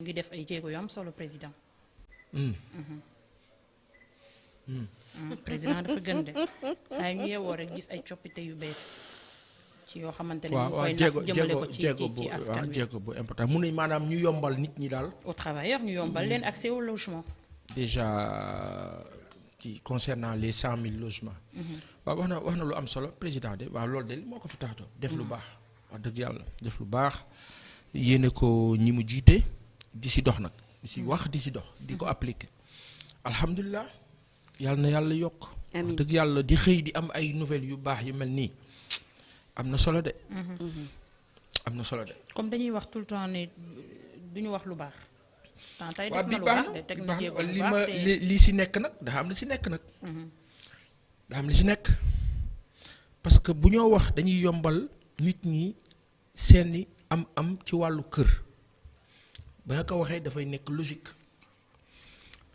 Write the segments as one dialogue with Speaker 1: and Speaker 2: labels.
Speaker 1: ngi def ay jéego yu am solo président. Président dafa gën de saa yu ñu yeewoo rek gis ay coppite yu bees ci yoo xamante ne ñu koy nas jëmale ko ci askan wi.
Speaker 2: jéego bu important mun nañ maanaam ñu yombal nit ñi daal.
Speaker 1: aux travailleurs ñu yombal leen accès au logement.
Speaker 2: déjà ci concernant les 100 000 logements. waaw wax na lu am solo président de waaw loolu de moo ko fi taxatoo def lu baax wax dëgg yàlla def lu baax yéene ko ñi mu jiite di si dox nag di si wax di si dox di ko appliquer alhamdulilah yàlla na yàlla yokk. wax dëgg yàlla di xëy di am ay nouvelles yu baax yu mel nii am na solo de. am na solo de.
Speaker 1: comme dañuy wax tout le temps ne duñu wax lu baax. tey
Speaker 2: waaw
Speaker 1: def
Speaker 2: bi
Speaker 1: na lu
Speaker 2: baax
Speaker 1: baax de teg na
Speaker 2: na
Speaker 1: jéego lu
Speaker 2: li
Speaker 1: baax
Speaker 2: ma
Speaker 1: te
Speaker 2: li si nekk nag daa am li si nekk nag. daa am li si nekk parce que bu ñoo wax dañuy yombal nit ñi seeni am ci wàllu kër ba nga ko waxee dafay nekk logique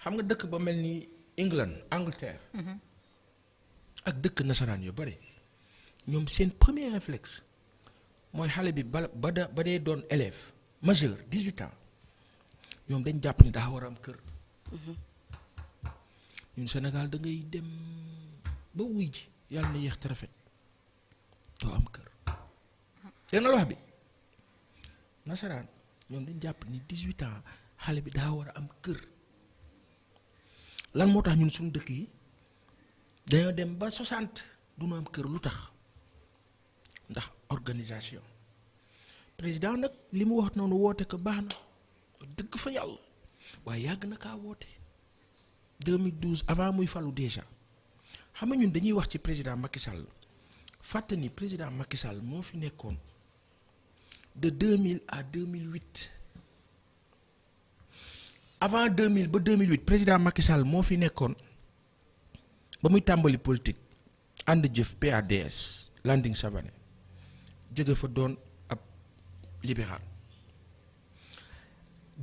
Speaker 2: xam nga dëkk ba mel ni England Angleterre. ak dëkk nasaraan yu bari ñoom seen premier réflexe mooy xale bi ba dee doon élève majeur 18 ans ñoom dañ jàpp ni daa war a am kër. ñun Sénégal da ngay dem ba wuy ji yàlla na yéex te rafet doo am kër. seen wax bi nasaraan ñoom dañ jàpp ni 18 ans xale bi daa war a am kër lan moo tax ñun suñu dëkk yi dañoo dem ba 60 du ñu am kër lu tax ndax organisation président nag li mu wax noonu woote ko baax na dëgg fa yàlla waaye yàgg na kaa woote 2012 avant muy falu déjà xam nga ñun dañuy wax ci président Macky Sall fàtte ni président Macky Sall moo fi nekkoon de 2000 à 2008 avant 2000 ba 2008 président Macky Sall moo fi nekkoon ba muy tàmbali politique ànd jëf PADS Landing Savané jóge fa doon ab libéral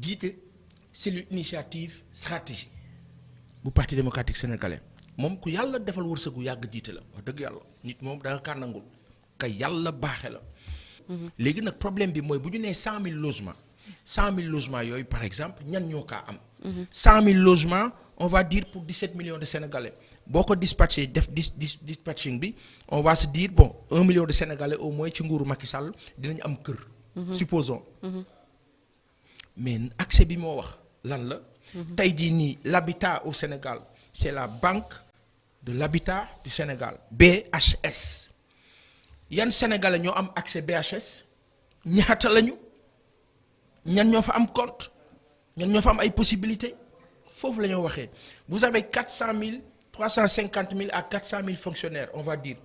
Speaker 2: jiite cellule initiative stratégie bu parti démocratique sénégalais moom ku yàlla defal wërsëgu yàgg jiite la wax dëgg yàlla nit moom da nga kaa nangul ka yàlla baaxe la. léegi nag problème bi mooy bu ñu nee 100 000 logements 100 000 logements yooyu par exemple ñan ñoo kaa am. 100 000 logements on va dire pour 17 millions de sénégalais boo ko dispatché def dispatching bi on va se dire bon 1 million de sénégalais au moins ci nguuru Macky Sall dinañ am kër. supposons. mais accès bi moo wax lan la. tey jii nii l'habitat au Sénégal c'est la banque de l'habitat du Sénégal BHS. yan sénégalais ñoo am accès BHS ñaata lañu ñan ñoo fa am compte ñan ñoo fa am ay possibilités foofu la ñoo waxee vous avez 400 000 350 000 à 400 000 fonctionnaires on va dire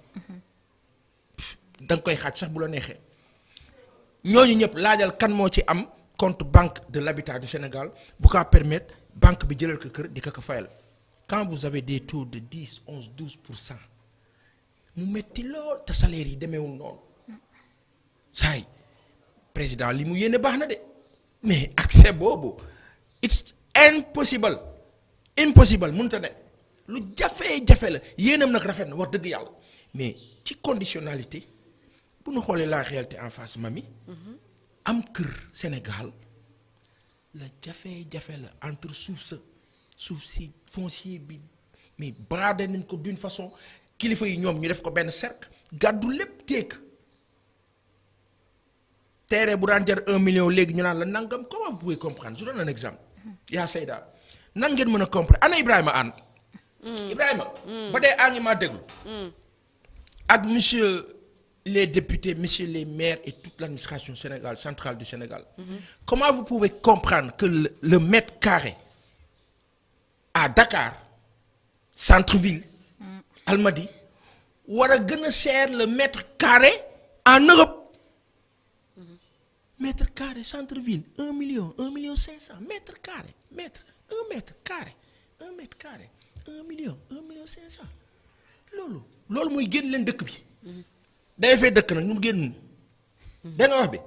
Speaker 2: da nga koy xaaj sax bu la neexee ñooñu ñëpp laajal kan moo ci am compte banque de l'habitat du Sénégal bu ko permettre banque bi jëlal ko kër di ko fayal quand vous avez des taux de 10 11 12%. mu metti lool te salaire yi demeewul noonu saay président li mu yéene baax na de mais accès boobu it's impossible mënta ne lu jafe-jafe la yéenam nag rafet na wax dëgg yàlla mais ci conditionnalité bu ñu xoolee la réalité en face mami am kër Sénégal la jafe-jafe la entre suuf si foncier bi mais bradé nañ ko d'une façon kilifa yi ñoom ñu def ko benn cercle gàddu lépp teek terrain bu daan jar 1 million léegi ñu naan la nangam comment vous pouvez comprendre je donne un exemple yaa Seyda nan ngeen mën a comprendre ana Ibrahima Anne Ibrahima ba dee a ngi maa déglu ak monsieur les députés monsieur les maires et toute l'administration centrale du Sénégal comment vous pouvez comprendre que le mètre carré à Dakar centre-ville Almadies war a gën a cher le mètre carré en Europe. Mètre carré centre-ville 1 million 500 mètre carré 1 mètre carré 1 million 500 loolu mooy génn leen dëkk bi. day fay dëkk nag ñu génn. da nga wax bi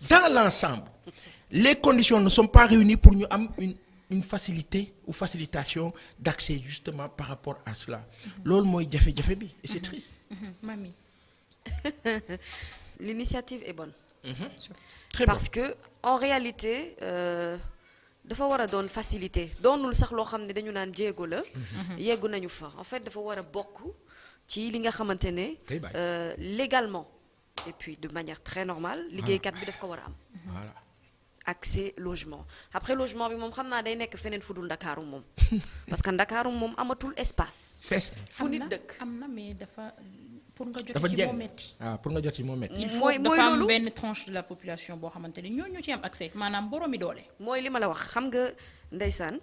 Speaker 2: dans l'ensemble les conditions ne sont pas réunies pour ñu am une facilité ou facilitation d'accès justement par rapport à cela loolu mooy jafe-jafe bi et c'est triste.
Speaker 1: Mami.
Speaker 3: L'initiative est bonne.
Speaker 2: Très
Speaker 3: parce
Speaker 2: bon.
Speaker 3: que en réalité dafa war a doon facilité doonul sax loo xam ne dañu naan jéego la yeggu nañu fa en fait dafa war a bokk ci li nga xamante ne légalement et puis de manière très normale liggéeykat bi daf ko war a am
Speaker 2: voilà
Speaker 3: accès logement après logement bi moom xam naa day nekk feneen fu dul Ndakaaru moom parce que Ndakaaru moom amatul espace
Speaker 2: fees
Speaker 3: fu nit dëkk
Speaker 1: am na mais dafa pour nga jot
Speaker 2: dafa
Speaker 1: ci
Speaker 2: jeg
Speaker 1: moo metti
Speaker 2: pour nga jot ci moo metti
Speaker 1: il faut
Speaker 3: mooy
Speaker 1: dafa am
Speaker 3: loolu
Speaker 1: benn tranche de la population boo xamante ne ñoo ci am accès maanaam boroomi doole
Speaker 3: mooy li ma la wax xam nga ndeysaan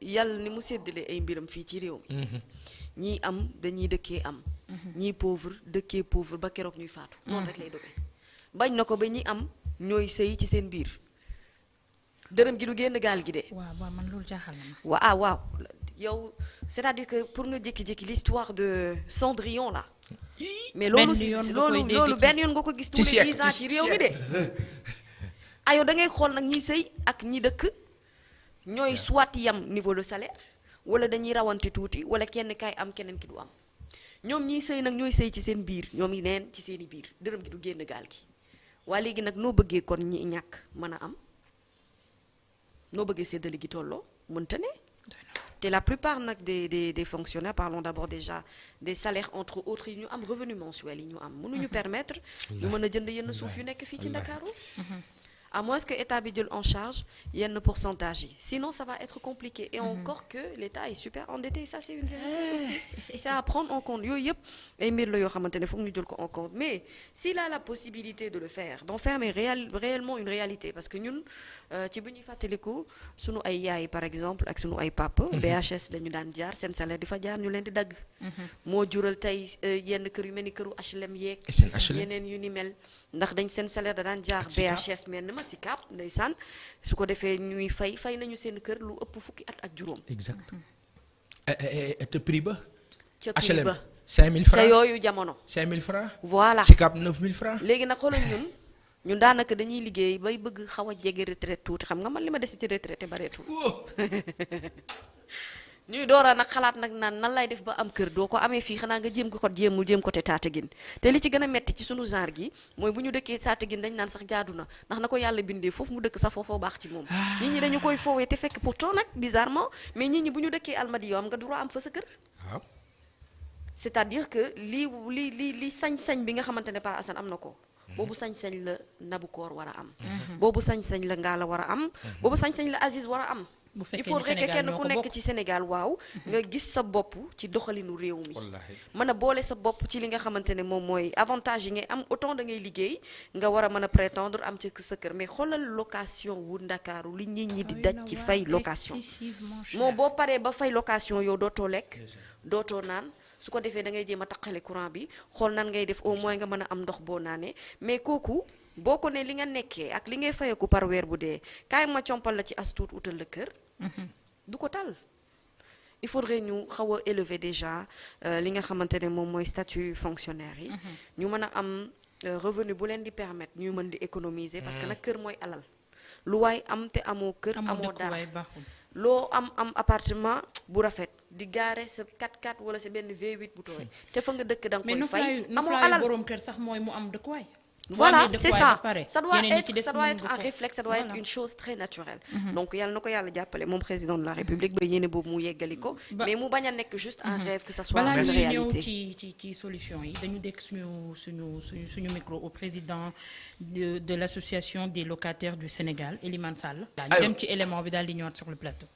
Speaker 3: yàlla ni mu séddale ay mbiram fii ci réew mi ñii am dañuy dëkkee am ñii pauvre dëkkee pauvre ba keroog ñuy faatu noonu rek lay doge bañ na ko ba ñi am ñooy sëy ci seen biir dërëm gi du génn gaal gi de
Speaker 1: waaw man loolu jaaxal na ma
Speaker 3: waaw yow c'est-à-dire que pour nga jékki-jékki l'histoire de Cendrillon là mais loolu benn yoon nga ko gis tous les 10 ans ci réew mi de ayo da ngay xool nag ñiy sëy ak ñi dëkk ñooy soit yam niveau de salaire wala dañuy rawante tuuti wala kenn kaay am keneen ki du am ñoom ñiy sëy nag ñooy sëy ci seen biir ñoom yi neen ci seeni biir dërëm gi du génn gaal gi waa léegi nag noo bëggee kon ñi ñàkk mën a am noo bëggee séddale gi tolloo mënta ne te la plupart nag des fonctionnaires parlons d'abord déjà des salaires entre autres yi ñu am revenu mensuel yi ñu am mënuñu permettre ñu mën a jënd yenn suuf yu nekk fii ci Ndakaaru à moins que état bi jël en charge yenn pourcentage yi sinon ça va être compliqué et encore que l'état est super endetté ça c'est une vérité aussi c'est à prendre en compte yooyu yëpp ay mbir la yoo xamante ne foog ñu jël ko en compte mais s'il a la possibilité de le faire d'en faire mais réellement une réalité parce que ñun ci bu ñuy fàttaliku sunu ay yaay par exemple ak sunu ay papa BHS dañu daan jaar seen salaire di fa jaar ñu leen di dagg moo jural tey yenn kër yu mel ni këru HLM yeeg yeneen yu ni mel ndax dañ seen salaire da daan jaar BHS mel na ma si cap ndeysaan su ko defee ñuy fay nañu seen kër lu ëpp fukki at ak juróom
Speaker 2: exact te prix ba
Speaker 3: ca prix ba
Speaker 2: 5000 francs
Speaker 3: ca yooyu jamono
Speaker 2: 5000 francs
Speaker 3: voilà
Speaker 2: si cap 9000 francs
Speaker 3: léegi nag xoolal ñun daanaka dañuy liggéey bay bëgg xaw a jege retraite tuuti xam nga man li ma desi ci retraite bareetul ñuy doora nag xalaat nag naan nan lay def ba am kër doo ko amee fii xanaa nga jéem ko te Tataguine te li ci gën a metti ci sunu genre gi mooy bu ñu dëkkee Tataguine dañ naan sax jaadu na ndax na ko yàlla bindee foofu mu dëkk sax foofoo baax ci moom nit ñi dañu koy foowee te fekk pourtant nag bizarrement mais nit ñi bu ñu dëkkee Almadies yow am nga droit am fa sa kër
Speaker 2: waaw
Speaker 3: c'est-à-dire que li sañ-sañ bi nga xamante ne Pa Assane am na ko boobu sañ-sañ la Nabucor war a am boobu sañ-sañ la Ngalla war a am boobu sañ-sañ la Aziz war a am il faudrait que kenn ku nekk ci Sénégal waaw nga gis sa bopp ci doxalinu réew mi mën a boole sa bopp ci li nga xamante ne moom mooy avantage yi ngay am autant da ngay liggéey nga war a mën a prétendre am ci sa kër mais xoolal location wu Ndakaaru li nit ñi di daj ci fay location moo boo paree ba fay location yow dootoo lekk dootoo naan su ko defee da ngay jéem a taqale courant bi xool nan ngay def au moins nga mën a am ndox boo naanee mais kooku boo ko ne li nga nekkee ak li ngay fayeku par weer bu dee kaay ma compal la ci as tuut utal la kër du ko tal il faudrait ñu xaw a élever déjà li nga xamante ne moom mooy statut fonctionnaire yi ñu mën a am revenu bu leen di permettre ñuy mën di économiser parce que nag kër mooy alal lu waay am te amoo kër amoo dara loo am appartement bu rafet di gaare sa 4x4 wala sa benn V8 bu tooy te fa nga dëkk da nga koy fay amoo alal
Speaker 1: borom kër sax mooy mu am dëkkuwaay
Speaker 3: voilà c'est ça ça doit être un réflexe ça doit être une chose très naturelle donc yàlla na ko yàlla jàppale moom président de la République ba yéene boobu mu yeggali ko mais mu bañ a nekk juste un rêve que ça soit une réalité
Speaker 1: ci solution yi dañu dekk suñu micro au président de l'association des locataires du Sénégal Elimane Sall ñu dem ci élément bi daal di ñëwaat sur le plateau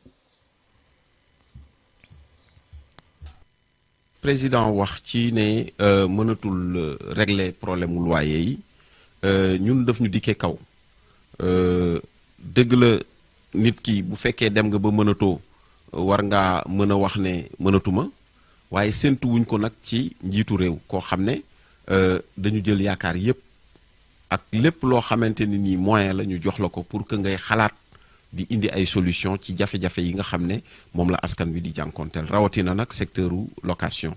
Speaker 4: président wax ci ne mënatul régler problème mu loyer yi ñun daf ñu dikkee kaw dëgg la nit ki bu fekkee dem nga ba mënatoo war ngaa mën a wax ne mënatuma waaye séntu wuñ ko nag ci njiitu réew koo xam ne dañu jël yaakaar yépp ak lépp loo xamante ni nii moyen la ñu jox la ko pour que ngay xalaat di indi ay solution ci jafe-jafe yi nga xam ne moom la askan wi di jànkonteel rawatina nag secteuru location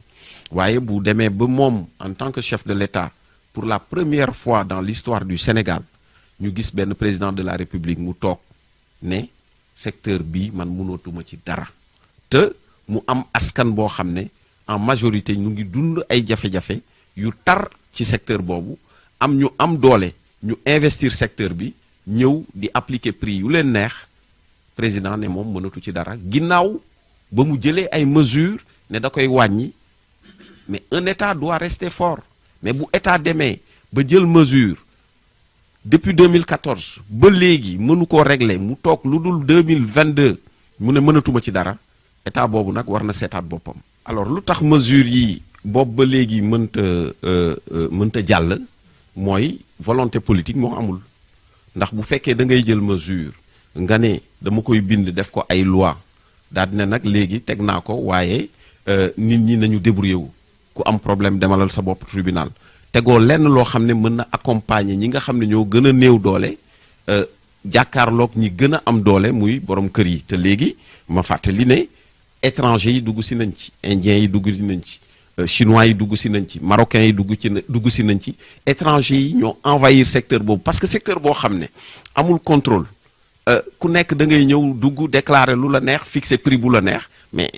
Speaker 4: waaye bu demee ba moom en tant que chef de l'État pour la première fois dans l'histoire du Sénégal ñu gis benn président de la République mu toog ne secteur bi man mënootuma ci dara te mu am askan boo xam ne en majorité ñu ngi dund ay jafe-jafe yu tar ci secteur boobu am ñu am doole ñu investir secteur bi ñëw di appliquer prix yu leen neex président ne moom mënatu ci dara ginnaaw ba mu jëlee ay mesures ne da koy wàññi mais un état doit rester fort mais bu état demee ba jël mesure depuis 2014 ba léegi mënu koo régler mu toog lu dul 2022 mu ne mënatuma ci dara état boobu nag war na seetaat boppam. alors lu tax mesures yi boobu ba léegi mënta jàll mooy volonté politique moo amul ndax bu fekkee da ngay jël mesure nga ne dama koy bind def ko ay loi daal di ne nag léegi teg naa ko waaye nit ñi nañu débrouiller wu ku am problème demalal sa bopp tribunal tegoo lenn loo xam ne mën na accompagner ñi nga xam ne ñoo gën a néew doole jàkkaarloog ñi gën a am doole muy borom kër yi te léegi ma fàttali ne étrangers yi dugg si nañ ci indiens yi dugg si nañ ci chinois yi dugg si nañ ci marocains yi dugg si nañ ci étrangers yi ñoo envahir secteur boobu parce que secteur boo xam ne amul contrôle ku nekk da ngay ñëw dugg déclarer lu la neex fixer prix bu la neex mais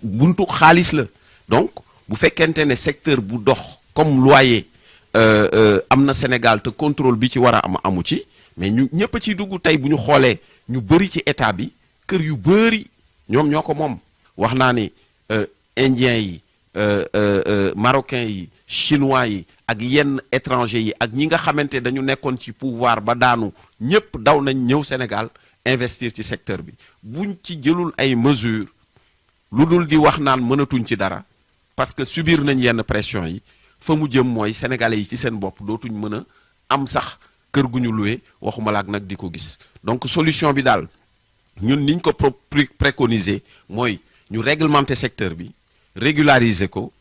Speaker 4: buntu xaalis la donc bu fekkente ne secteur bu dox comme loyer am na Sénégal te contrôle bi ci war a am amu ci mais ñu ñëpp a ciy dugg tey bu ñu xoolee ñu bëri ci état bi kër yu bëri ñoom ñoo ko moom wax naa ni indiens yi marocains yi chinois yi ak yenn étrangers yi ak ñi nga xamante dañu nekkoon ci pouvoir ba daanu ñëpp daw nañ ñëw Sénégal investir ci secteur bi buñ ci jëlul ay mesures lu dul di wax naan mënatuñ ci dara parce que subir nañ yenn pression yi fa mu jëm mooy sénégalais yi ci seen bopp dootuñ mën a am sax kër gu ñu loué waxuma laak nag di ko gis donc solution bi daal ñun niñ ko préconiser mooy ñu réglementer secteur bi régulariser ko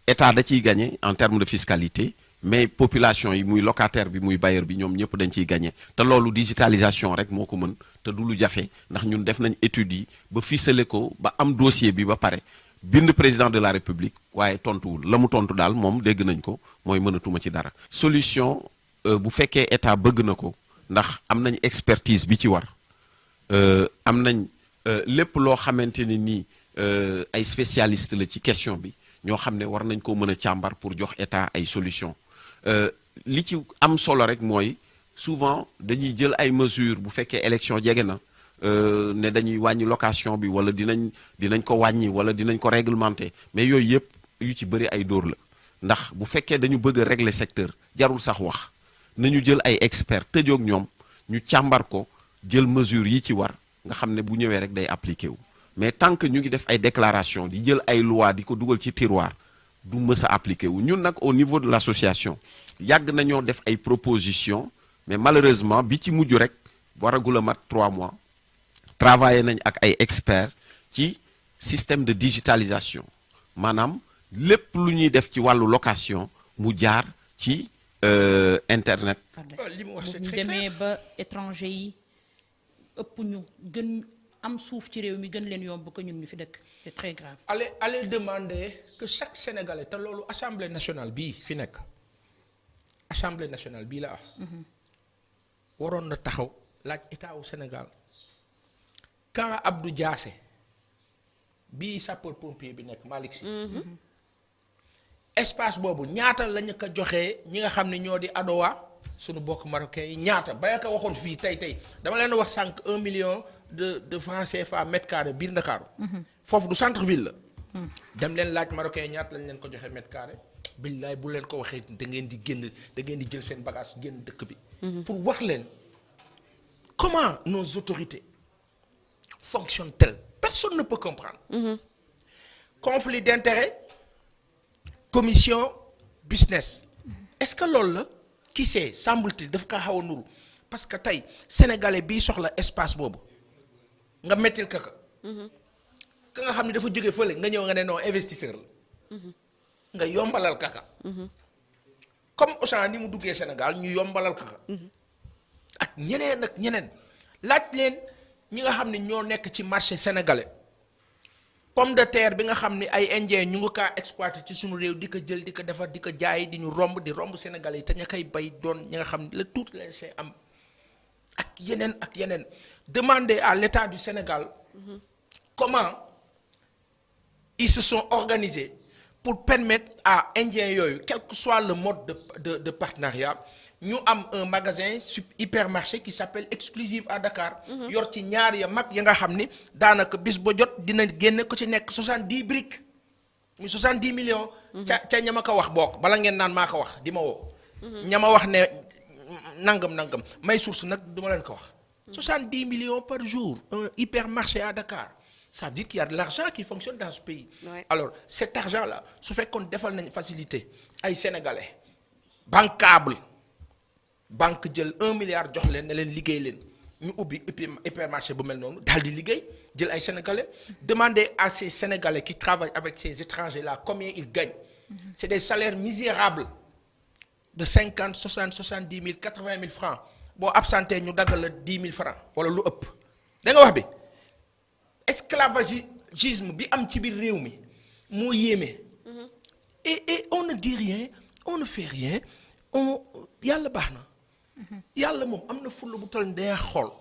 Speaker 4: état da ciy gagné en termes de fiscalité mais population yi muy locataire bi muy bailleur bi ñoom ñëpp dañ ciy gagné te loolu digitalisation rek moo ko mën te du lu jafe ndax ñun def nañ études yi ba ficelé ko ba am dossier bi ba pare bind président de la république waaye tontuwul la mu tontu daal moom dégg nañ ko mooy mënatuma ci dara. solution bu fekkee état bëgg na ko ndax am nañ expertise bi ci war am nañ lépp loo xamante ni nii ay spécialiste la ci question bi ñoo xam ne war nañ ko mën a càmbar pour jox état ay solution li ci am solo rek mooy souvent dañuy jël ay mesures bu fekkee élection jege na ne dañuy wàññi location bi wala dinañ ko wàññi wala dinañ ko réglementer mais yooyu yëpp yu ci bëri ay dóor la ndax bu fekkee dañu bëgg a régler secteur jarul sax wax nañu jël ay experts tëjoog ñoom ñu càmbar ko jël mesures yi ci war nga xam ne bu ñëwee rek day appliqué wu mais tant que ñu ngi def ay déclaration di jël ay loi di ko dugal ci tiroir du mës a appliqué wu ñun nag au niveau de l'association yàgg nañoo def ay propositions mais malheureusement bi ci mujj rek waragul a mat 3 mois travaillé nañ ak ay experts ci système de digitalisation maanaam lépp lu ñuy def ci wàllu location mu jaar ci internet.
Speaker 2: li mu wax c'est
Speaker 1: bu
Speaker 2: très clair.
Speaker 1: demee ba étranger yi ëpp ñu gën am suuf ci réew mi gën leen yomb ko ñun ñu fi dëkk c'est très grave.
Speaker 2: allez demander que chaque Sénégalais te loolu assemblée nationale bii fi nekk assemblée nationale bii la wax. waroon na taxaw laaj état wu Sénégal quand Abdou Diassé bii sapeur pompier bi nekk Malick Sy. espace boobu ñaata lañu ko joxee ñi nga xam ne ñoo di Adowa suñu bokk marocain yi ñaata ba ko waxoon fii tey dama leen wax sànq 1 million de francs CFA mètre carré biir Ndakaaru foofu du centre ville la. dem leen laaj marocain yi ñaata lañ leen ko joxee mètre carré billaay bu leen ko waxee da ngeen di génn da ngeen di jël seen bagage génn dëkk bi. pour wax leen comment nos autorités fonctionnent-elles personne ne peut comprendre. conflit d'intérêt commission business est-ce que loolu la qui sait semble-t-il daf ko xaw a nuru parce que tey sénégalais bii soxla espace boobu nga mettil ka nga xam ne dafa jóge fële nga ñëw nga ne non investisseur la nga yombalal kaka comme Auchan ni mu duggee Sénégal ñu yombalal kaka ak ñeneen laaj leen ñi nga xam ne ñoo nekk ci marché sénégalais pomme de terre bi nga xam ne ay indien ñu ngi kaa exploité ci suñu réew di ko jël di ko defar di ko jaay di ñu romb sénégalais yi te ña koy bay doon ñi nga xam ne la tout les see am ak yeneen demander à l'État du Sénégal comment ils se sont organisés pour permettre à indiens yooyu quel que soit le mode de partenariat ñu am un magasin hypermarché qui s'appelle Exclusive à Dakar. yor ci ñaar ya mag ya nga xam ni daanaka bis ba jot dina génne ko ci nekk 70 briques muy 70 millions. ca ña ma ko wax bokk bala ngeen naan maa ko wax di ma woo. ña ma wax ne nangam may source nag duma leen ko wax. 70 millions par jour un hypermarché à Dakar ça veut dire qu'il y a de l'argent qui fonctionne dans ce pays.
Speaker 3: Ouais.
Speaker 2: Alors cet argent là su fekkoon defal nañ facilité ay sénégalais bancable banque jël 1 milliard jox leen ne leen liggéey leen ñu ubbi hypermarché bu mel noonu daal di liggéey jël ay sénégalais demander à ces sénégalais qui travaillent avec ces étrangers là combien ils gagnent. C'est des salaires misérables de 50 60 70 000 80 000 francs boo absenté ñu daggal la 10 000 francs wala lu ëpp da nga wax bi esclavagisme bi am ci biir réew mi moo yéeme. et on ne dit rien on ne fait rien yàlla baax na. yàlla moom am na fulla bu toll day xool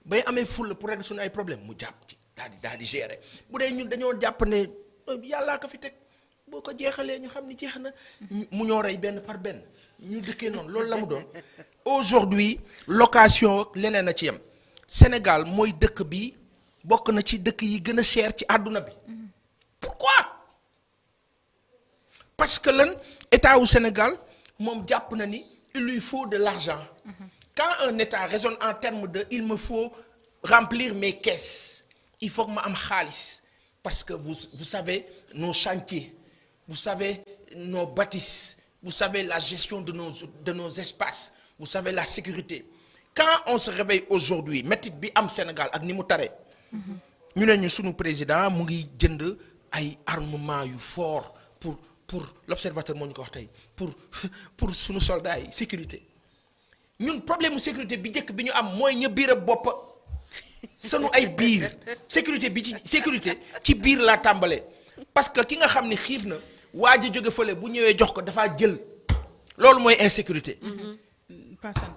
Speaker 2: bay amee fulla pour régler suñu ay problème mu jàpp ci daal di gérer bu dee ñun dañoo jàpp ne yàllaa ko fi teg boo ko jeexalee ñu xam ni jeex na. mu ñoo rey benn par benn ñu dëkkee noonu loolu la mu doon. aujourd'hui location ak leneen a ci yem Sénégal mooy dëkk bi bokk na ci dëkk yi gën a cher ci àdduna bi. pourquoi parce que lan état wu Sénégal moom jàpp na ni il lui faut de l'argent. Quand un état raisonne en termes de il me faut remplir mes caisses il faut que ma am xaalis parce que vous savez nos chantiers vous savez nos bâtisses vous savez la gestion de nos espaces vous savez la sécurité quand on se réveille aujourd'hui métit bi am Sénégal ak ni mu tare ñu ne ñu sunu président mu ngi jënd ay armement yu fort pour l'observateur moo ñu ko wax tey pour sunu soldats yi sécurité ñun problème mu sécurité bi njëkk bi ñu am mooy ña biir a bopp sunu ay biir sécurité ci biir laa tàmbalee parce que ki nga xam ni xiif na waa ji jóge fële bu ñëwee jox ko dafaa jël loolu mooy insécurité.
Speaker 1: Passane